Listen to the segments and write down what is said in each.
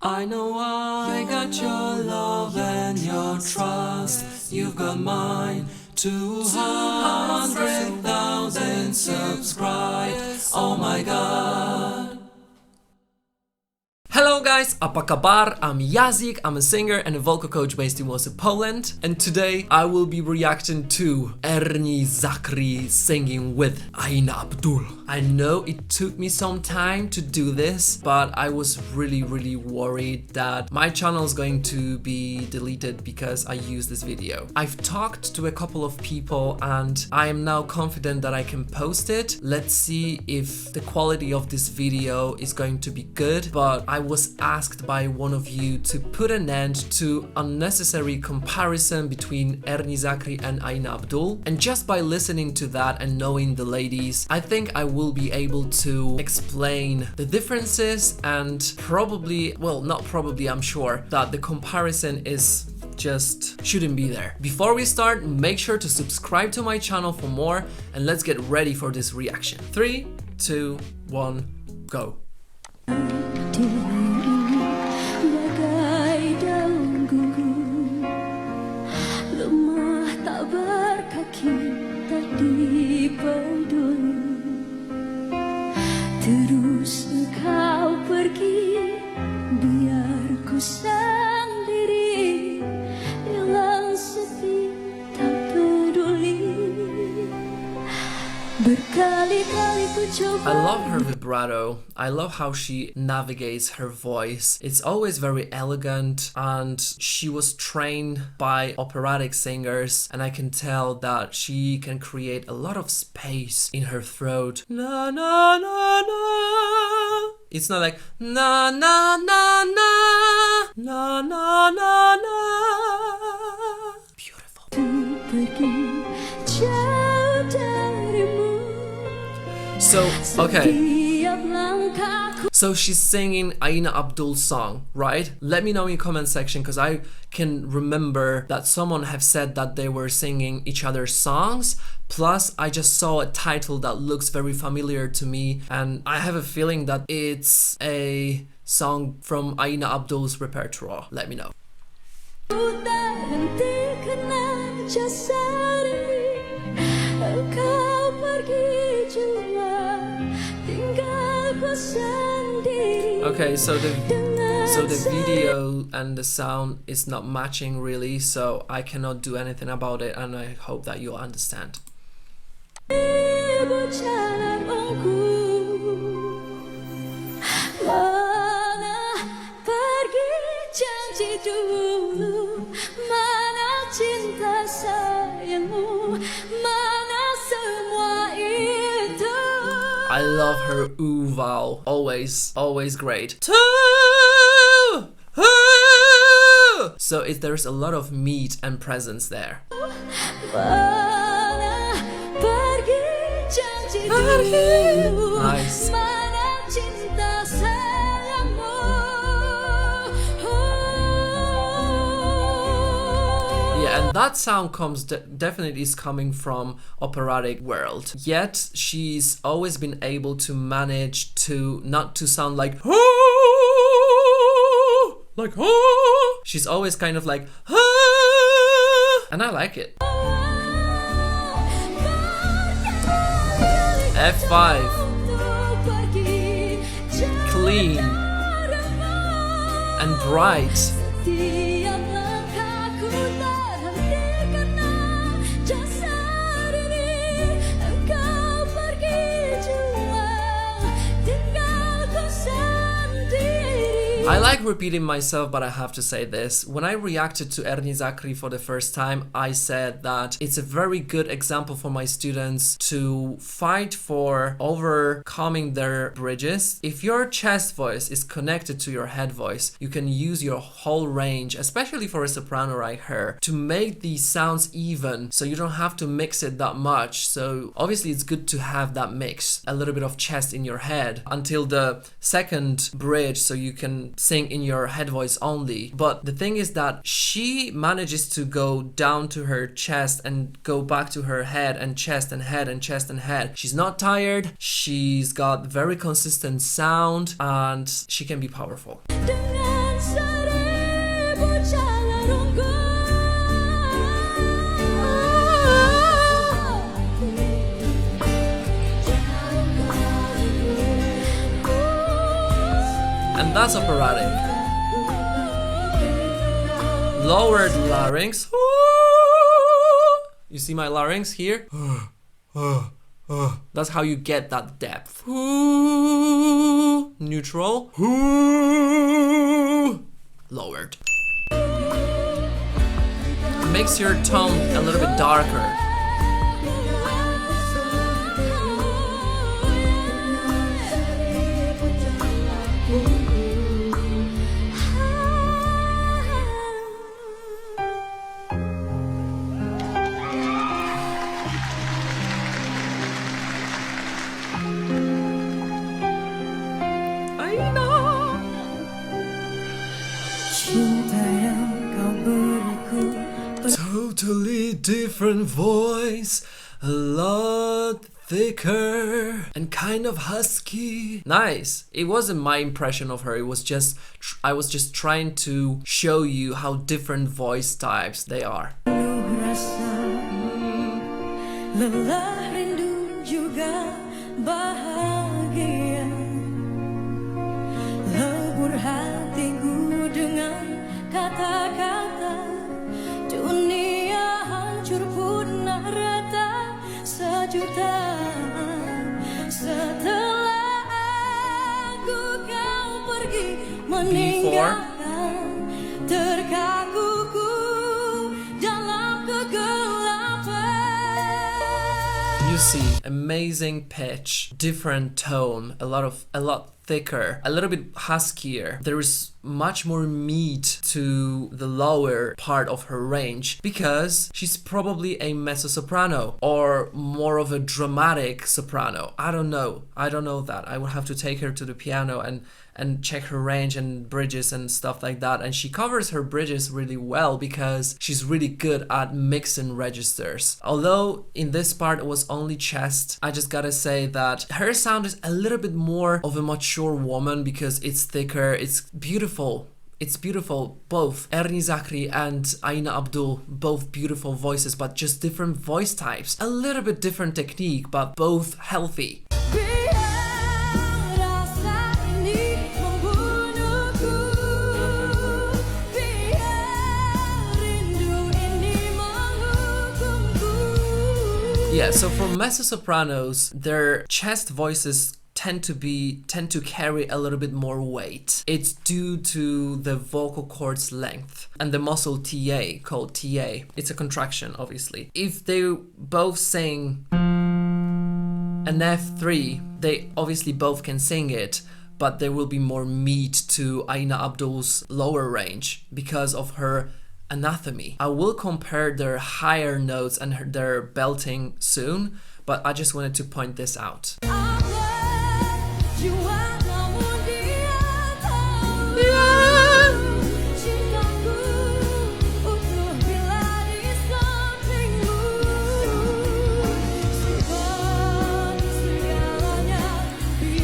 I know I got your love and your trust. You've got mine. 200,000 subscribers. Oh my god. Hello guys, apa kabar? I'm Yazik, I'm a singer and a vocal coach based in Warsaw, Poland. And today I will be reacting to Ernie Zakri singing with Aina Abdul. I know it took me some time to do this, but I was really worried that my channel is going to be deleted because I used this video. I've talked to a couple of people and I am now confident that I can post it. Let's see if the quality of this video is going to be good, but I was asked by one of you to put an end to unnecessary comparison between Ernie Zakri and Aina Abdul, and just by listening to that and knowing the ladies, I think I will be able to explain the differences and probably, well, not probably, I'm sure that the comparison is just shouldn't be there. Before we start, make sure to subscribe to my channel for more, and let's get ready for this reaction. 3, 2, 1, go. Terus kau pergi, biar ku sendiri, hilang sepi, tak peduli. Berkali-kali ku coba. I love her vibrato. I love how she navigates her voice. It's always very elegant, and she was trained by operatic singers, and I can tell that she can create a lot of space in her throat. Na na na na. It's not like na na na na na na na na. Beautiful. So, okay. So she's singing Aina Abdul's song, right? Let me know in the comment section, because I can remember that someone have said that they were singing each other's songs. Plus, I just saw a title that looks very familiar to me, and I have a feeling that it's a song from Aina Abdul's repertoire. Let me know. Okay, so the video and the sound is not matching really, so I cannot do anything about it, and I hope that you'll understand. I love her ooh vowel, always great. So there's a lot of meat and presence there. Nice. Yeah, and that sound comes definitely is coming from operatic world. Yet she's always been able to manage to not to sound like she's always kind of like and I like it. F5, clean and bright. I like repeating myself, but I have to say this. When I reacted to Ernie Zakri for the first time, I said that it's a very good example for my students to fight for overcoming their bridges. If your chest voice is connected to your head voice, you can use your whole range, especially for a soprano like her, to make these sounds even, so you don't have to mix it that much. So obviously it's good to have that mix, a little bit of chest in your head until the second bridge, so you can sing in your head voice only. But the thing is that she manages to go down to her chest and go back to her head and chest and head and chest and head. She's not tired, she's got very consistent sound, and she can be powerful. Dengan seribu cara runggu. And that's operatic. Lowered larynx. You see my larynx here? That's how you get that depth. Neutral. Lowered. Makes your tone a little bit darker. Totally different voice, a lot thicker and kind of husky. Nice. It wasn't my impression of her. It was just I was just trying to show you how different voice types they are. Lelah rindu juga bahagia, lebur hatiku dengan kata-kata, dunia hancur punah rata sejuta. Setelah aku kau pergi meninggalkan, terkakuku dalam kegelapan. You see, amazing pitch, different tone, a lot thicker, a little bit huskier. There is much more meat to the lower part of her range because she's probably a mezzo-soprano or more of a dramatic soprano. I don't know that. I would have to take her to the piano and check her range and bridges and stuff like that. And she covers her bridges really well because she's really good at mixing registers. Although in this part it was only chest, I just gotta say that her sound is a little bit more of a mature woman because it's thicker, it's beautiful. It's beautiful. Both Ernie Zakri and Aina Abdul, both beautiful voices, but just different voice types. A little bit different technique, but both healthy. Yeah, so for mezzo-sopranos, their chest voices tend to carry a little bit more weight. It's due to the vocal cord's length and the muscle TA, called TA. It's a contraction, obviously. If they both sing an F3, they obviously both can sing it, but there will be more meat to Aina Abdul's lower range because of her anatomy. I will compare their higher notes and their belting soon, but I just wanted to point this out.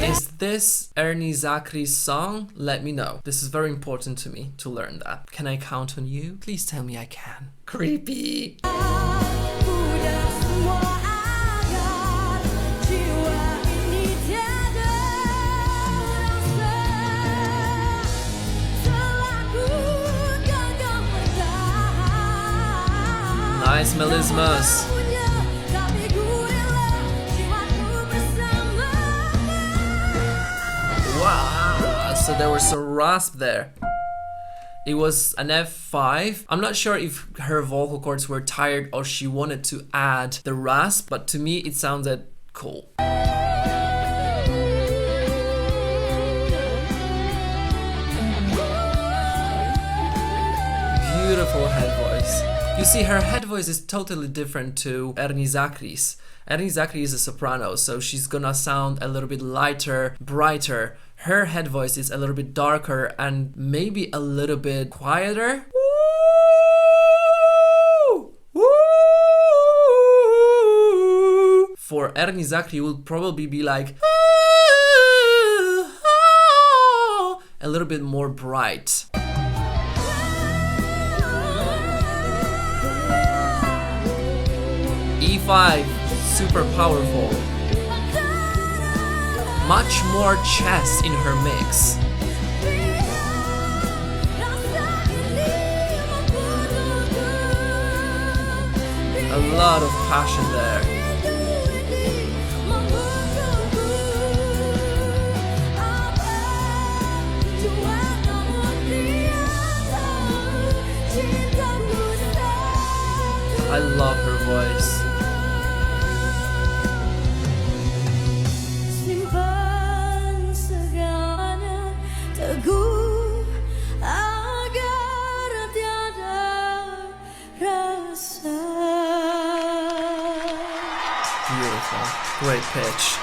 Is this Ernie Zakri's song? Let me know. This is very important to me to learn that. Can I count on you? Please tell me I can. Creepy. Nice melismas. Wow, so there was some rasp there. It was an F5. I'm not sure if her vocal cords were tired or she wanted to add the rasp, but to me it sounded cool. Beautiful head voice. You see, her head voice is totally different to Ernie Zakri's. Ernie Zakri is a soprano, so she's gonna sound a little bit lighter, brighter. her head voice is a little bit darker and maybe a little bit quieter. For Ernie Zakri, it would probably be like a little bit more bright. E5, super powerful. Much more chest in her mix. A lot of passion there. I love her voice. Simpan segalanya teguh agar tiada rasa. Beautiful. Great pitch.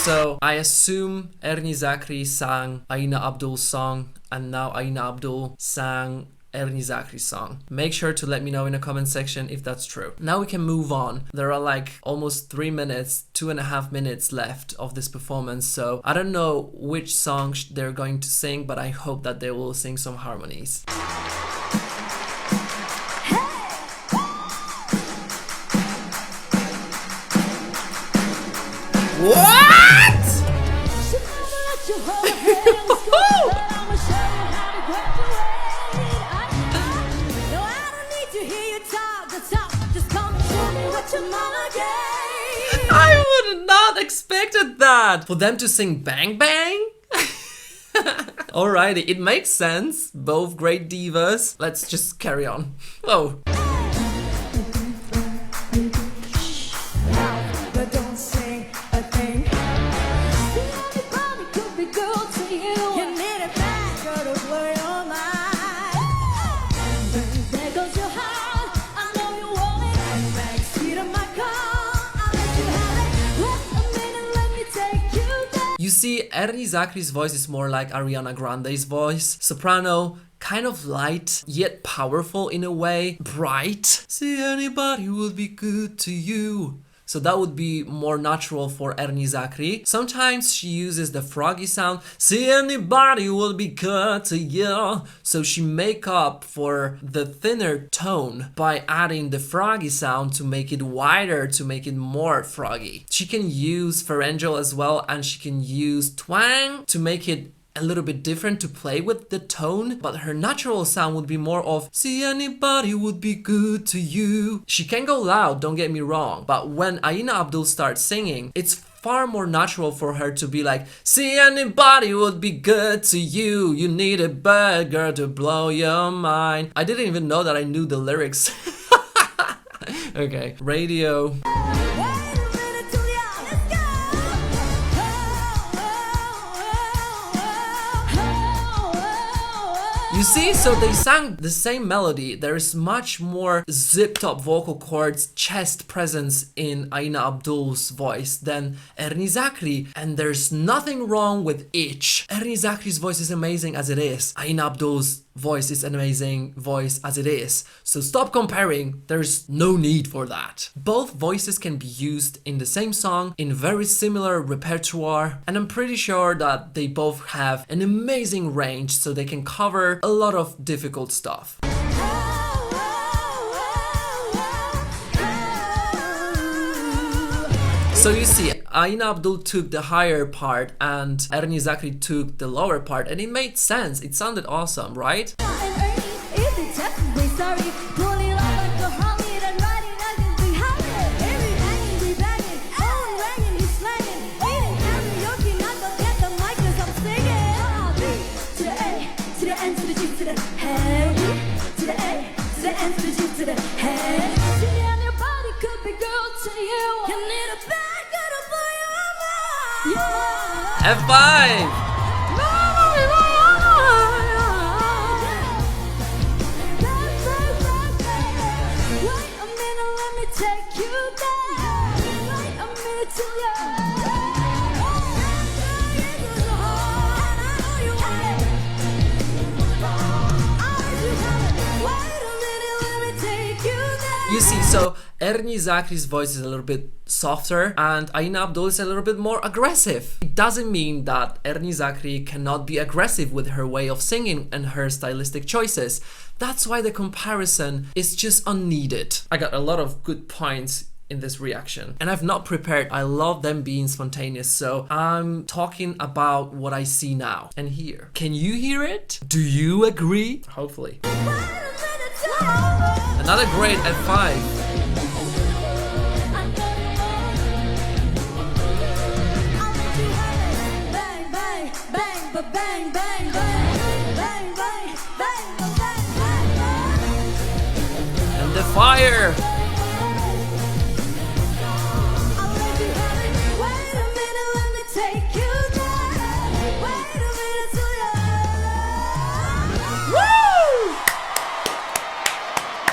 So I assume Ernie Zakri sang Aina Abdul's song, and now Aina Abdul sang Ernie Zakri's song. Make sure to let me know in the comment section if that's true. Now we can move on. There are like almost 3 minutes, 2.5 minutes left of this performance, so I don't know which song they're going to sing, but I hope that they will sing some harmonies. What? I would not expected that. For them to sing Bang Bang? Alrighty, it makes sense. Both great divas. Let's just carry on. Oh. But don't say a thing. Anybody could be good to you. You need a bad girl to blow your mind. There goes your heart. I know you want it. Backseat of my car, I'll let you have it. Wait a minute, let me take you there. You see, Ernie Zakri's voice is more like Ariana Grande's voice. Soprano, kind of light, yet powerful in a way. Bright. See, anybody would be good to you. So that would be more natural for Ernie Zakri. Sometimes she uses the froggy sound. See, anybody would be good to you. So she make up for the thinner tone by adding the froggy sound to make it wider, to make it more froggy. She can use pharyngeal as well, and she can use twang to make it a little bit different, to play with the tone, but her natural sound would be more of see, anybody would be good to you. She can go loud, don't get me wrong, but when Aina Abdul starts singing, it's far more natural for her to be like, see, anybody would be good to you. You need a bad girl to blow your mind. I didn't even know that I knew the lyrics. Okay, radio. You see, so they sang the same melody. There is much more zipped up vocal cords, chest presence in Aina Abdul's voice than Ernie Zakri, and there's nothing wrong with each. Ernie Zakri's voice is amazing as it is. Aina Abdul's voice is an amazing voice as it is. So stop comparing, there's no need for that. Both voices can be used in the same song in very similar repertoire, and I'm pretty sure that they both have an amazing range, so they can cover a lot of difficult stuff. So you see, Aina Abdul took the higher part and Ernie Zakri took the lower part, and it made sense. It sounded awesome, right? F5! So Ernie Zakri's voice is a little bit softer and Aina Abdul is a little bit more aggressive. It doesn't mean that Ernie Zakri cannot be aggressive with her way of singing and her stylistic choices. That's why the comparison is just unneeded. I got a lot of good points in this reaction and I've not prepared. I love them being spontaneous, so I'm talking about what I see now and hear. Can you hear it? Do you agree? Hopefully. Another great F5. And the fire.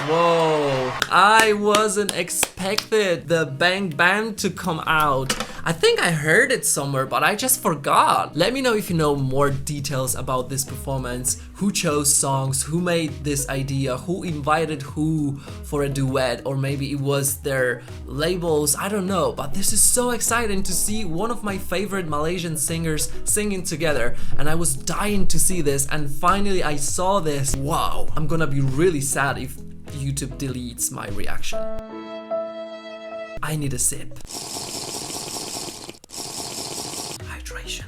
Whoa, I wasn't expected the bang bang to come out. I think I heard it somewhere, but I just forgot. Let me know if you know more details about this performance, who chose songs, who made this idea, who invited who for a duet, or maybe it was their labels, I don't know. But this is so exciting to see one of my favorite Malaysian singers singing together, and I was dying to see this, and finally I saw this. Wow, I'm gonna be really sad if YouTube deletes my reaction. I need a sip. Hydration.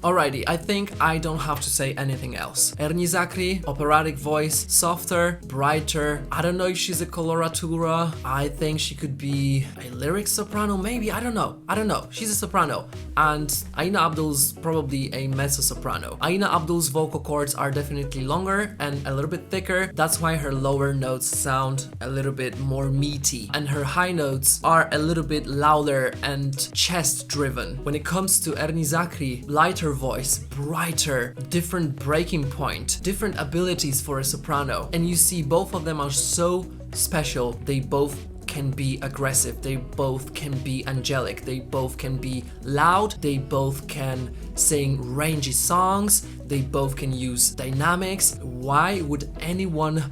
Alrighty, I think I don't have to say anything else. Ernie Zakri, operatic voice, softer, brighter. I don't know if she's a coloratura. I think she could be a lyric soprano, maybe. I don't know. She's a soprano. And Aina Abdul's probably a mezzo soprano. Aina Abdul's vocal cords are definitely longer and a little bit thicker. That's why her lower notes sound a little bit more meaty. And her high notes are a little bit louder and chest driven. When it comes to Ernie Zakri, lighter voice, brighter, different breaking point, different abilities for a soprano. And you see both of them are so special. They both can be aggressive, they both can be angelic, they both can be loud, they both can sing rangy songs, they both can use dynamics. Why would anyone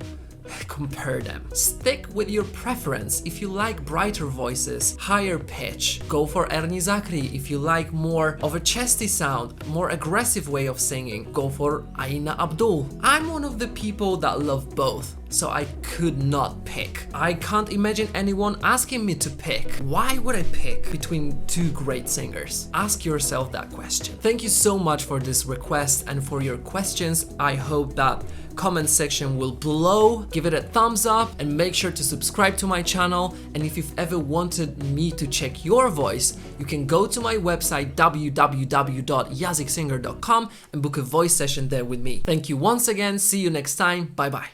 compare them? Stick with your preference. If you like brighter voices, higher pitch, go for Ernie Zakri. If you like more of a chesty sound, more aggressive way of singing, go for Aina Abdul. I'm one of the people that love both, so I could not pick. I can't imagine anyone asking me to pick. Why would I pick between two great singers? Ask yourself that question. Thank you so much for this request and for your questions. I hope that comment section will blow. Give it a thumbs up and make sure to subscribe to my channel. And if you've ever wanted me to check your voice, you can go to my website www.yazicsinger.com and book a voice session there with me. Thank you once again. See you next time. Bye bye.